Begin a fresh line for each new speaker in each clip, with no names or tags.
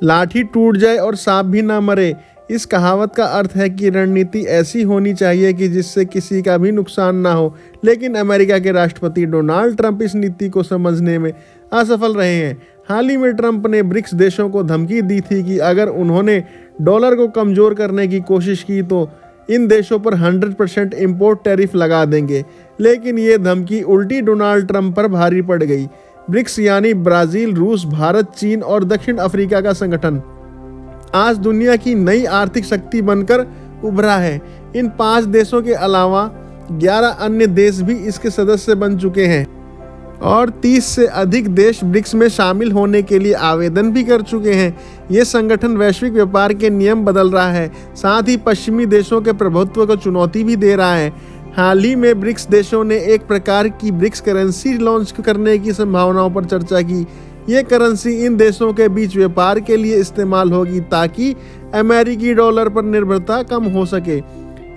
लाठी टूट जाए और सांप भी ना मरे। इस कहावत का अर्थ है कि रणनीति ऐसी होनी चाहिए कि जिससे किसी का भी नुकसान ना हो, लेकिन अमेरिका के राष्ट्रपति डोनाल्ड ट्रंप इस नीति को समझने में असफल रहे हैं। हाल ही में ट्रंप ने ब्रिक्स देशों को धमकी दी थी कि अगर उन्होंने डॉलर को कमज़ोर करने की कोशिश की तो इन देशों पर 100% इम्पोर्ट टैरिफ लगा देंगे, लेकिन ये धमकी उल्टी डोनाल्ड ट्रंप पर भारी पड़ गई। ब्रिक्स यानी ब्राज़ील, रूस, भारत, चीन और दक्षिण अफ्रीका का संगठन आज दुनिया की नई आर्थिक शक्ति बनकर उभरा है। इन 5 देशों के अलावा 11 अन्य देश भी इसके सदस्य बन चुके हैं और 30 से अधिक देश ब्रिक्स में शामिल होने के लिए आवेदन भी कर चुके हैं। ये संगठन वैश्विक व्यापार के नियम बदल रहा है, साथ ही पश्चिमी देशों के प्रभुत्व को चुनौती भी दे रहा है। हाल ही में ब्रिक्स देशों ने एक प्रकार की ब्रिक्स करेंसी लॉन्च करने की संभावनाओं पर चर्चा की। ये करेंसी इन देशों के बीच व्यापार के लिए इस्तेमाल होगी ताकि अमेरिकी डॉलर पर निर्भरता कम हो सके।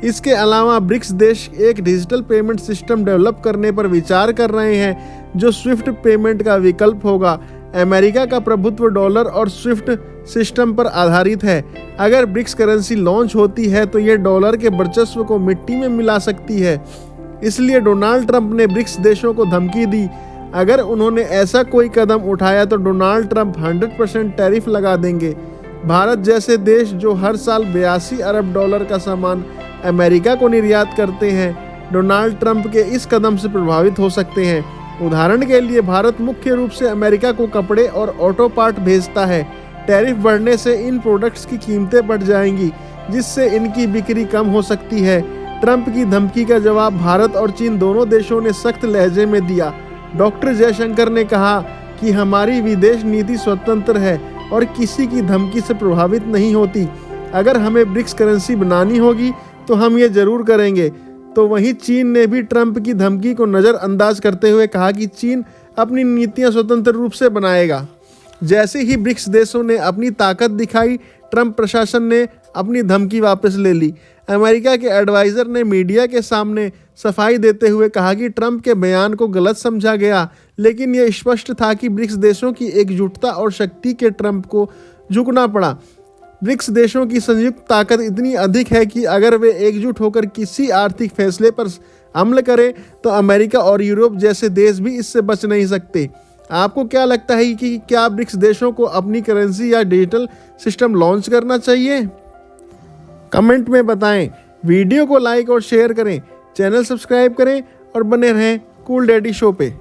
इसके अलावा ब्रिक्स देश एक डिजिटल पेमेंट सिस्टम डेवलप करने पर विचार कर रहे हैं जो स्विफ्ट पेमेंट का विकल्प होगा। अमेरिका का प्रभुत्व डॉलर और स्विफ्ट सिस्टम पर आधारित है। अगर ब्रिक्स करेंसी लॉन्च होती है तो ये डॉलर के वर्चस्व को मिट्टी में मिला सकती है। इसलिए डोनाल्ड ट्रंप ने ब्रिक्स देशों को धमकी दी, अगर उन्होंने ऐसा कोई कदम उठाया तो डोनाल्ड ट्रंप 100% टैरिफ लगा देंगे। भारत जैसे देश जो हर साल 82 अरब डॉलर का सामान अमेरिका को निर्यात करते हैं, डोनाल्ड ट्रंप के इस कदम से प्रभावित हो सकते हैं। उदाहरण के लिए भारत मुख्य रूप से अमेरिका को कपड़े और ऑटो पार्ट भेजता है। टैरिफ बढ़ने से इन प्रोडक्ट्स की कीमतें बढ़ जाएंगी, जिससे इनकी बिक्री कम हो सकती है। ट्रंप की धमकी का जवाब भारत और चीन दोनों देशों ने सख्त लहजे में दिया। डॉक्टर जयशंकर ने कहा कि हमारी विदेश नीति स्वतंत्र है और किसी की धमकी से प्रभावित नहीं होती। अगर हमें ब्रिक्स करेंसी बनानी होगी तो हम ये जरूर करेंगे। तो वहीं चीन ने भी ट्रंप की धमकी को नज़रअंदाज करते हुए कहा कि चीन अपनी नीतियां स्वतंत्र रूप से बनाएगा। जैसे ही ब्रिक्स देशों ने अपनी ताकत दिखाई, ट्रंप प्रशासन ने अपनी धमकी वापस ले ली। अमेरिका के एडवाइज़र ने मीडिया के सामने सफाई देते हुए कहा कि ट्रंप के बयान को गलत समझा गया, लेकिन यह स्पष्ट था कि ब्रिक्स देशों की एकजुटता और शक्ति के ट्रंप को झुकना पड़ा। ब्रिक्स देशों की संयुक्त ताकत इतनी अधिक है कि अगर वे एकजुट होकर किसी आर्थिक फैसले पर अमल करें तो अमेरिका और यूरोप जैसे देश भी इससे बच नहीं सकते। आपको क्या लगता है कि क्या ब्रिक्स देशों को अपनी करेंसी या डिजिटल सिस्टम लॉन्च करना चाहिए? कमेंट में बताएं। वीडियो को लाइक और शेयर करें, चैनल सब्सक्राइब करें और बने रहें कूल डैडी शो पे।